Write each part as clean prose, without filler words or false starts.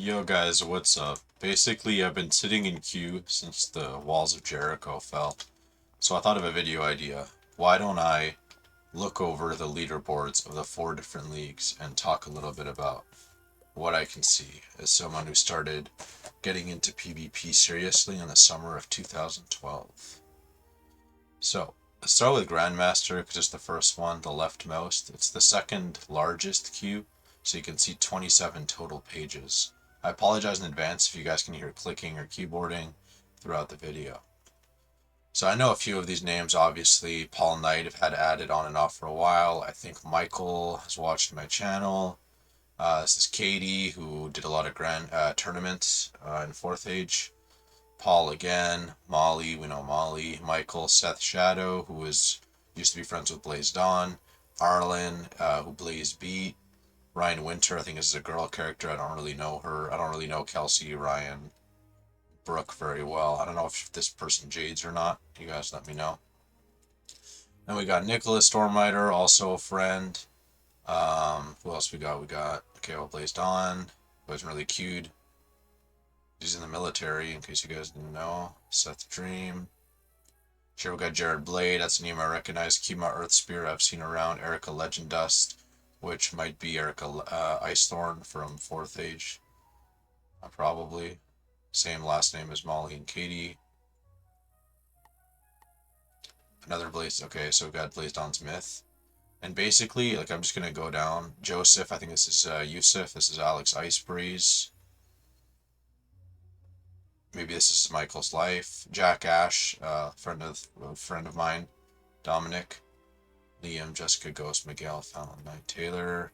Yo guys, what's up? Basically, I've been sitting in queue since the walls of Jericho fell, so I thought of a video idea. Why don't I look over the leaderboards of the four different leagues and talk a little bit about what I can see as someone who started getting into PvP seriously in the summer of 2012. So, let's start with Grandmaster because it's the first one, the leftmost. It's the second largest queue, so you can see 27 total pages. I apologize in advance if you guys can hear clicking or keyboarding throughout the video. So I know a few of these names, obviously. Paul Knight have had added on and off for a while. I think Michael has watched my channel. This is Katie, who did a lot of grand tournaments in 4th Age. Paul again, Molly, we know Molly, Michael, Seth Shadow, who used to be friends with Blaze Dawn, Arlen, who Blaze beat, Ryan Winter, I think this is a girl character, I don't really know her, I don't really know Kelsey, Ryan, Brooke very well, I don't know if this person Jades or not, you guys let me know. Then we got Nicholas Stormrider, also a friend. Who else we got? We got Kale Blaze Dawn, who wasn't really queued. He's in the military, in case you guys didn't know. Seth Dream. Here we got Jared Blade, that's a name I recognize. Kima Earthspear, I've seen around. Erica Legend Dust, which might be Erica Icethorn from 4th Age. Probably. Same last name as Molly and Katie. Another Blaze, okay, so we got Blaze Dawn's Myth. And basically, like, I'm just going to go down. Joseph, I think this is Yusuf, this is Alex Icebreeze. Maybe this is Michael's Life. Jack Ash, friend of mine. Dominic. Liam, Jessica, Ghost, Miguel, Fallon Knight, Taylor.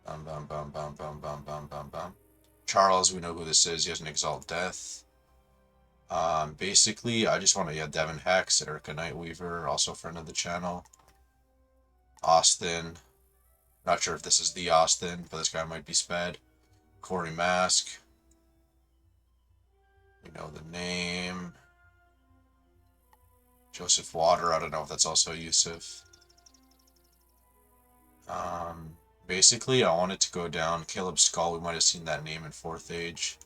Bum bum bum bum bum bum bum bum bum. Charles, we know who this is. He has an Exalt Death. Basically, I just want to, Devin Hex, Erica Nightweaver, also a friend of the channel. Austin. Not sure if this is the Austin, but this guy might be sped. Corey Mask. We know the name. Joseph Water, I don't know if that's also Yusuf. Basically, I wanted to go down. Caleb Skull, we might have seen that name in 4th Age.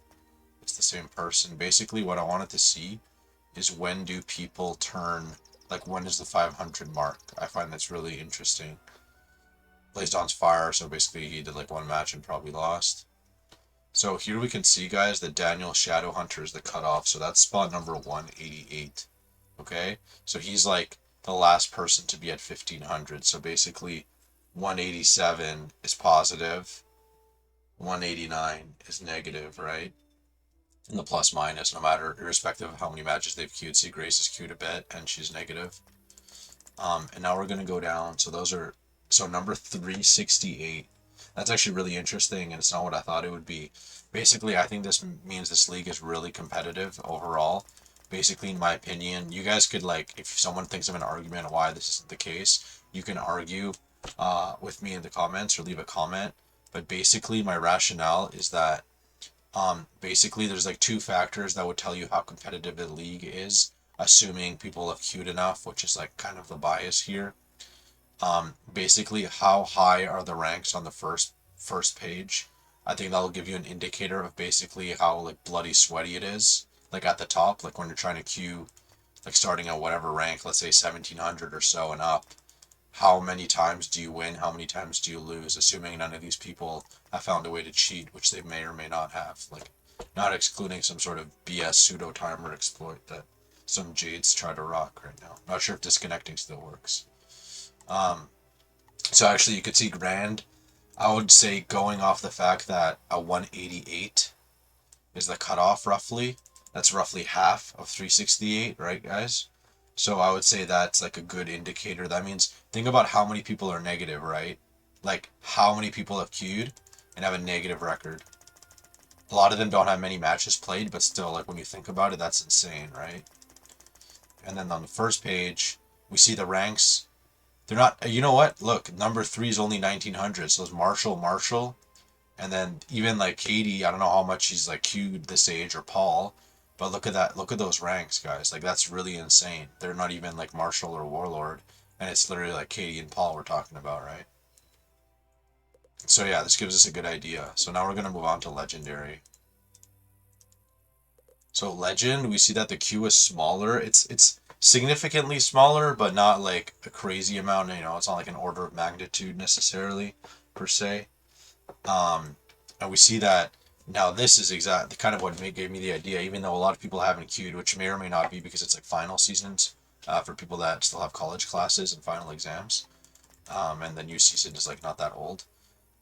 It's the same person. Basically, what I wanted to see is when do people turn, like when is the 500 mark? I find that's really interesting. Blazed Dawn's Fire, so basically he did like one match and probably lost. So here we can see, guys, that Daniel Shadowhunter is the cutoff. So that's spot number 188. Okay? So he's like the last person to be at 1500. So basically 187 is positive, 189 is negative, right? And the plus minus, no matter, irrespective of how many matches they've queued. See, Grace is queued a bit, and she's negative. And now we're going to go down. So number 368. That's actually really interesting, and it's not what I thought it would be. Basically, I think this means this league is really competitive overall. Basically, in my opinion, you guys could, like, if someone thinks of an argument of why this isn't the case, you can argue with me in the comments or leave a comment. But basically, my rationale is that basically there's like two factors that would tell you how competitive the league is, assuming people have queued enough, which is like kind of the bias here. Basically, how high are the ranks on the first page? I think that'll give you an indicator of basically how like bloody sweaty it is. Like at the top, like when you're trying to queue, like starting at whatever rank, let's say 1700 or so and up. How many times do you win? How many times do you lose? Assuming none of these people have found a way to cheat, which they may or may not have. Like, not excluding some sort of BS pseudo timer exploit that some Jades try to rock right now. Not sure if disconnecting still works. So actually, you could see Grand. I would say going off the fact that a 188 is the cutoff roughly. That's roughly half of 368, right, guys? So I would say that's like a good indicator. That means think about how many people are negative, right? Like how many people have queued and have a negative record. A lot of them don't have many matches played, but still, like when you think about it, that's insane, right? And then on the first page, we see the ranks. They're not, you know what? Look, number 3 is only 1900. So it's Marshall. And then even like Katie, I don't know how much she's like queued this age, or Paul. But look at that. Look at those ranks, guys. Like, that's really insane. They're not even like Marshall or Warlord. And it's literally like Katie and Paul we're talking about, right? So yeah, this gives us a good idea. So now we're going to move on to legendary. So legend, we see that the queue is smaller. It's significantly smaller, but not like a crazy amount. You know, it's not like an order of magnitude necessarily, per se. And we see that now. This is exactly kind of what gave me the idea. Even though a lot of people haven't queued, which may or may not be because it's like final seasons for people that still have college classes and final exams. And the new season is like not that old.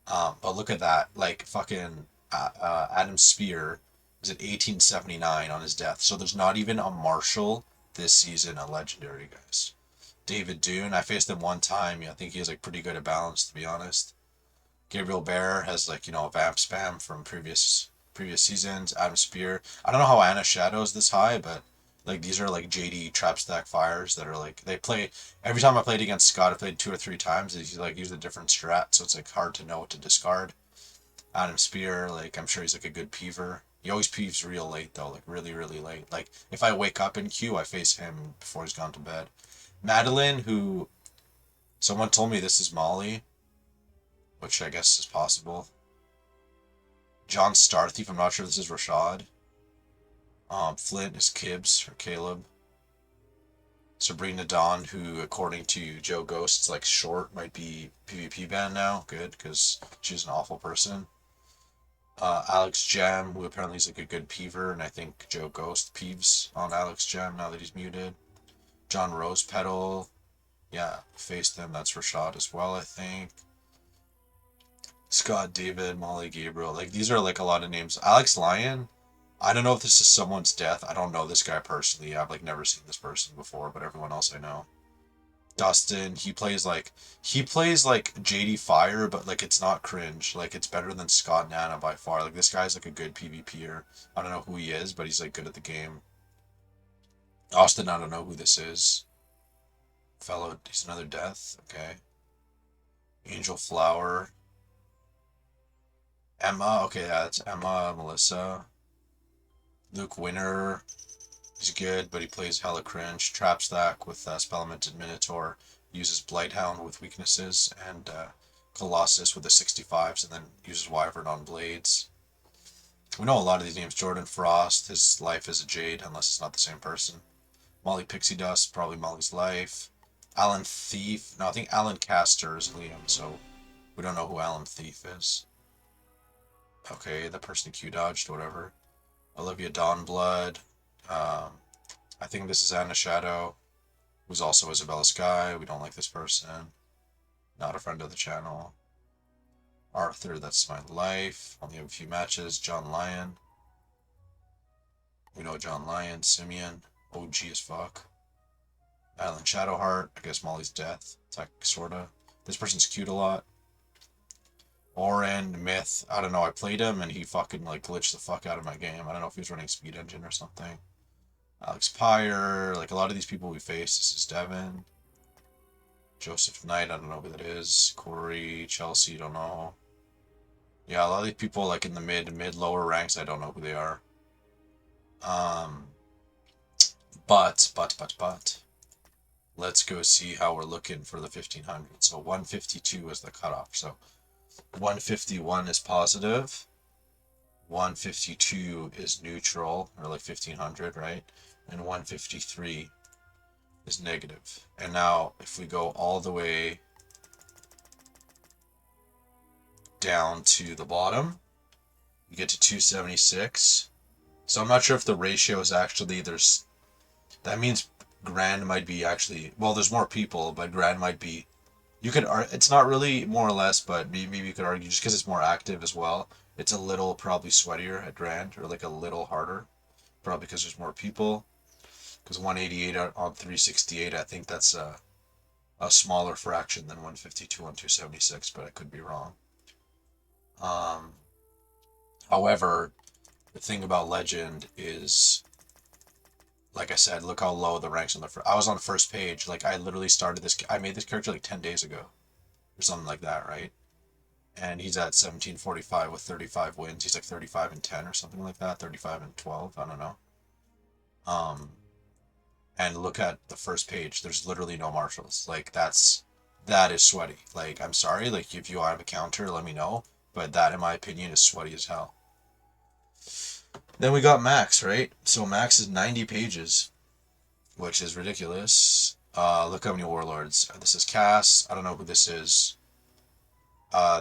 But look at that, like fucking Adam Spear is at 1879 on his death. So there's not even a Marshall this season, a legendary, guys. David Dune, I faced him one time. Yeah, I think he has like pretty good at balance, to be honest. Gabriel Bear has like, you know, vamp spam from previous seasons. Adam Spear. I don't know how Anna Shadow's this high, but like these are like JD trap stack fires that are like they play every time I played against Scott, I played 2 or 3 times. He's like used a different strat, so it's like hard to know what to discard. Adam Spear, like I'm sure he's like a good peever. He always peeves real late though, like really, really late. Like if I wake up in queue, I face him before he's gone to bed. Madeline, who someone told me this is Molly, which I guess is possible. John Starthief, I'm not sure if this is Rashad. Flint is Kibbs or Caleb. Sabrina Dawn, who according to Joe Ghost's like short, might be PvP ban now. Good, because she's an awful person. Alex Jam, who apparently is like a good peever, and I think Joe Ghost peeves on Alex Jam now that he's muted. John Rose Petal, yeah, faced him. That's Rashad as well, I think. Scott David, Molly Gabriel, like these are like a lot of names. Alex Lyon, I don't know if this is someone's death. I don't know this guy personally. I've like never seen this person before, but everyone else I know. Dustin, he plays like JD Fire, but like it's not cringe. Like it's better than Scott Nana by far. Like this guy's like a good PvPer. I don't know who he is, but he's like good at the game. Austin, I don't know who this is. Fellow, he's another death. Okay. Angel Flower. Emma, okay, yeah, that's Emma, Melissa. Luke Winner, he's good, but he plays hella cringe. Trap Stack with Spellamented Minotaur. Uses Blighthound with weaknesses, and Colossus with the 65s, and then uses Wyvern on Blades. We know a lot of these names. Jordan Frost, his life is a Jade, unless it's not the same person. Molly Pixie Dust, probably Molly's life. Alan Thief, no, I think Alan Caster is Liam, so we don't know who Alan Thief is. Okay, the person Q dodged, whatever. Olivia Dawnblood. I think this is Anna Shadow, who's also Isabella Sky. We don't like this person. Not a friend of the channel. Arthur, that's my life. Only have a few matches. John Lyon. We know John Lyon. Simeon. OG as fuck. Alan Shadowheart. I guess Molly's death. It's like sorta. This person's cute a lot. Oren, Myth. I don't know. I played him and he fucking like glitched the fuck out of my game. I don't know if he was running Speed Engine or something. Alex Pyre. Like a lot of these people we face. This is Devin. Joseph Knight. I don't know who that is. Corey, Chelsea. Don't know. Yeah, a lot of these people like in the lower ranks. I don't know who they are. Um, but. Let's go see how we're looking for the 1500. So 152 is the cutoff. So 151 is positive. 152 is neutral, or like 1500, right? And 153 is negative. And now if we go all the way down to the bottom, you get to 276. So I'm not sure if the ratio is actually, that means Grand might be actually, well, there's more people, but Grand might be, it's not really more or less, but maybe you could argue just because it's more active as well, it's a little probably sweatier at Grand, or like a little harder, probably because there's more people. Because 188 on 368, I think that's a smaller fraction than 152 on 276, but I could be wrong. However, the thing about Legend is, like I said, look how low the ranks on the I was on the first page. Like I literally started this. I made this character like 10 days ago, or something like that, right? And he's at 1745 with 35 wins. He's like 35 and 10 or something like that. 35 and 12. I don't know. And look at the first page. There's literally no marshals. Like that's that is sweaty. Like, I'm sorry, like, if you have a counter, let me know. But that, in my opinion, is sweaty as hell. Then we got Max, right? So Max is 90 pages, which is ridiculous. Look how many warlords. This is Cass. I don't know who this is.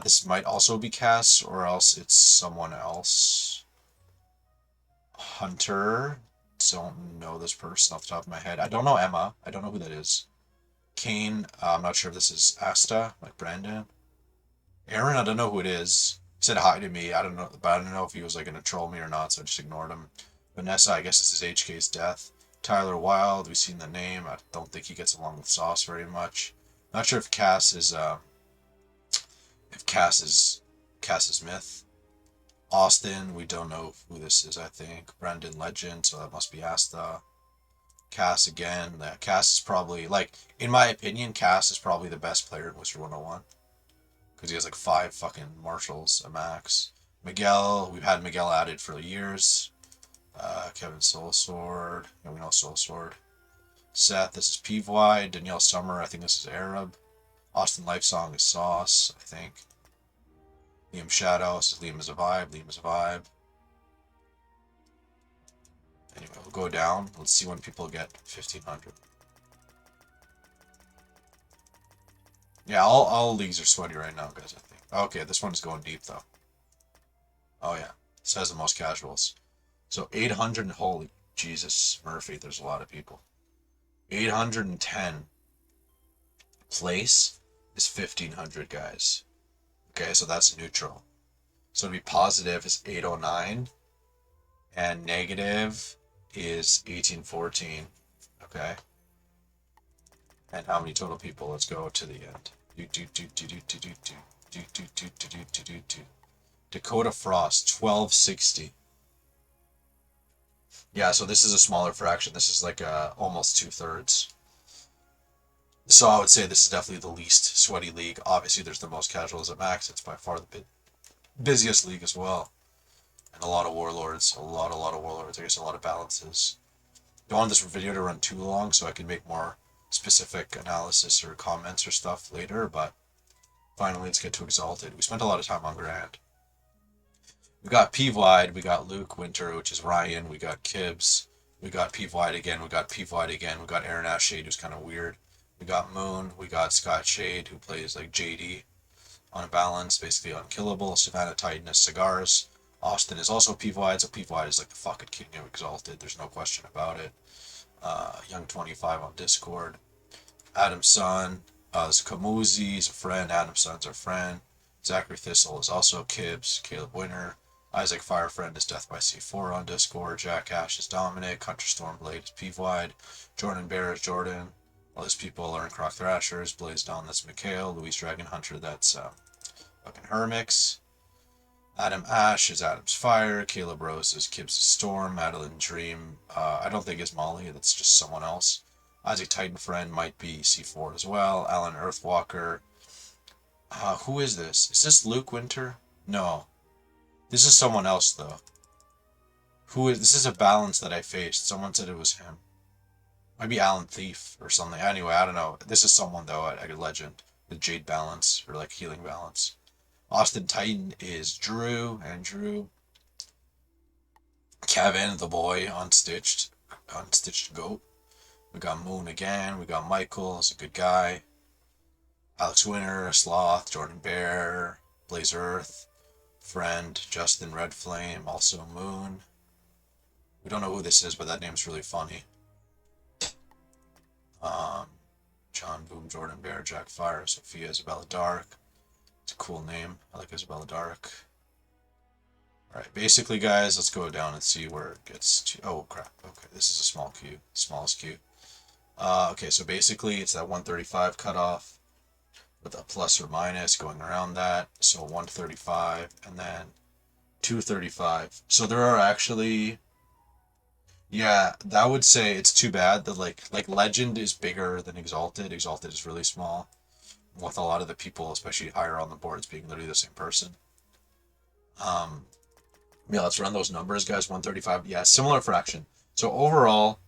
This might also be Cass, or else it's someone else. Hunter. Don't know this person off the top of my head. I don't know Emma. I don't know who that is. Kane. I'm not sure if this is Asta, like Brandon. Aaron, I don't know who it is. He said hi to me. I don't know, but I don't know if he was like gonna troll me or not, so I just ignored him. Vanessa, I guess this is HK's death. Tyler Wilde, we've seen the name. I don't think he gets along with Sauce very much. Not sure if Cass is Cass's myth. Austin, we don't know who this is, I think. Brendan Legend, so that must be Asta. Cass again. Cass is probably, like, in my opinion, Cass is probably the best player in Wizard101. Because he has like 5 fucking marshals a max. Miguel, we've had Miguel added for years. Kevin Soul Sword. Yeah, we know Soul Sword. Seth, this is Peevewide. Danielle Summer, I think this is Arab. Austin Lifesong is Sauce, I think. Liam Shadow says Liam is a vibe. Liam is a vibe. Anyway, we'll go down. Let's see when people get 1500. Yeah, all leagues are sweaty right now, guys, I think. Okay, this one's going deep, though. Oh, yeah. It says the most casuals. So 800, holy Jesus, Murphy, there's a lot of people. 810 place is 1500, guys. Okay, so that's neutral. So to be positive is 809, and negative is 1814. Okay. And how many total people? Let's go to the end. Dakota Frost, 1260. Yeah, so this is a smaller fraction. This is like almost 2/3. So I would say this is definitely the least sweaty league. Obviously, there's the most casuals at max. It's by far the busiest league as well. And a lot of warlords. A lot of warlords. I guess a lot of balances. Don't want this video to run too long, so I can make more specific analysis or comments or stuff later, but finally let's get to Exalted. We spent a lot of time on Grand. We got Peevewide, we got Luke Winter, which is Ryan, we got Kibbs, we got Peevewide again, we got Peevewide again, we got Aaron Ashade, who's kind of weird. We got Moon, we got Scott Shade, who plays like JD on a balance, basically unkillable. Savannah Titan is Cigars. Austin is also Peevewide, so Peevewide is like the fucking king of Exalted, there's no question about it. Young25 on Discord. Adam's son is Kamuzi, he's a friend. Adam's son's our friend. Zachary Thistle is also Kibbs. Caleb Winter. Isaac Firefriend is Death by C4 on Discord. Jack Ash is Dominic. Hunter Stormblade is Peevewide. Jordan Bear is Jordan. All these people are in Croc Thrashers. Blaze Dawn, that's Mikhail. Louise Dragon Hunter, that's fucking Hermix. Adam Ash is Adam's Fire. Caleb Rose is Kibbs' Storm. Madeline Dream, I don't think is Molly, that's just someone else. Isaac Titan Friend might be C4 as well. Alan Earthwalker. Who is this? Is this Luke Winter? No. This is someone else, though. Who is this? Is a balance that I faced. Someone said it was him. Might be Alan Thief or something. Anyway, I don't know. This is someone, though, at a legend. With Jade Balance, or like Healing Balance. Austin Titan is Drew. Kevin, the boy, Unstitched Goat. We got Moon again. We got Michael, he's a good guy. Alex Winter, Sloth, Jordan Bear, Blaze Earth, Friend, Justin Red Flame, also Moon. We don't know who this is, but that name's really funny. John Boom, Jordan Bear, Jack Fire, Sophia, Isabella Dark. It's a cool name. I like Isabella Dark. Alright, basically, guys, let's go down and see where it gets to. Oh, crap. Okay, this is a small queue. Smallest queue. Okay, so basically, it's that 135 cutoff with a plus or minus going around that. So 135 and then 235. So there are actually. Yeah, that would say it's too bad that like Legend is bigger than Exalted. Exalted is really small, with a lot of the people, especially higher on the boards, being literally the same person. Yeah, let's run those numbers, guys. 135. Yeah, similar fraction. So overall,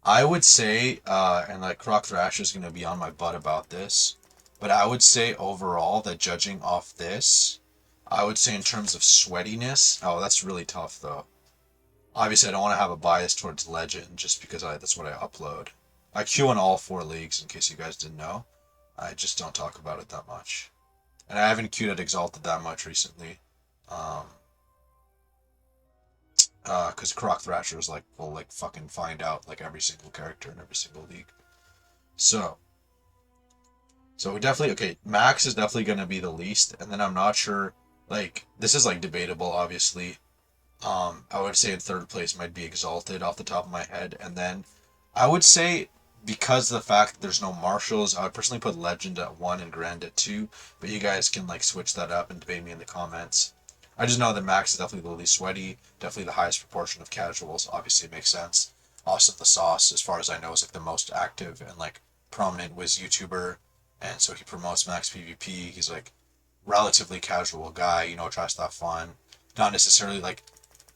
I would say, and like Croc Thrash is gonna be on my butt about this, but I would say overall that judging off this, I would say in terms of sweatiness, oh, that's really tough though. Obviously, I don't want to have a bias towards Legend just because that's what I upload. I queue in all four leagues, in case you guys didn't know. I just don't talk about it that much. And I haven't queued at Exalted that much recently. Um, because Croc Thrashers like will like fucking find out like every single character in every single league. So so we definitely okay. Max is definitely gonna be the least, and then I'm not sure. Like this is like debatable, obviously. I would say in third place might be Exalted off the top of my head, and then I would say because of the fact that there's no marshals, I would personally put Legend at one and Grand at two. But you guys can like switch that up and debate me in the comments. I just know that Max is definitely the least sweaty, definitely the highest proportion of casuals. Obviously, it makes sense. Austin the Sauce, as far as I know, is like the most active and like prominent Wiz YouTuber, and so he promotes Max PvP. He's like relatively casual guy, you know, tries to have fun. Not necessarily like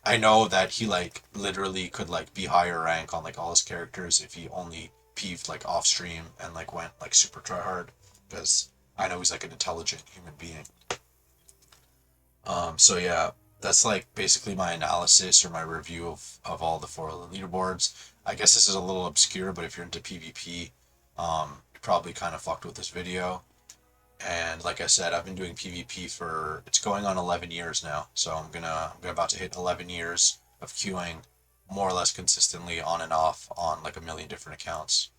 I know that he like literally could like be higher rank on like all his characters if he only peeved like off stream and like went like super try hard because I know he's like an intelligent human being. So yeah, that's like basically my analysis or my review of all the four leaderboards. I guess this is a little obscure, but if you're into PvP, you probably kind of fucked with this video. And like I said, I've been doing PvP for it's going on 11 years now. So I'm about to hit 11 years of queuing more or less consistently on and off on like a million different accounts.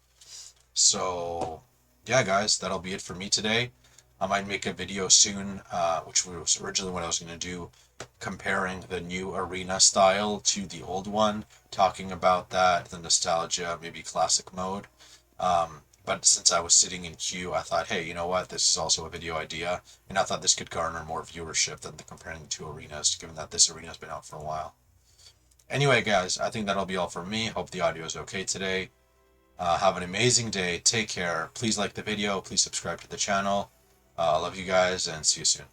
So yeah, guys, that'll be it for me today. I might make a video soon, which was originally what I was going to do, comparing the new arena style to the old one, talking about that, the nostalgia, maybe classic mode. But since I was sitting in queue, I thought, hey, you know what? This is also a video idea, and I thought this could garner more viewership than comparing the two arenas, given that this arena's been out for a while. Anyway, guys, I think that'll be all from me. Hope the audio is okay today. Have an amazing day. Take care. Please like the video. Please subscribe to the channel. I love you guys, and see you soon.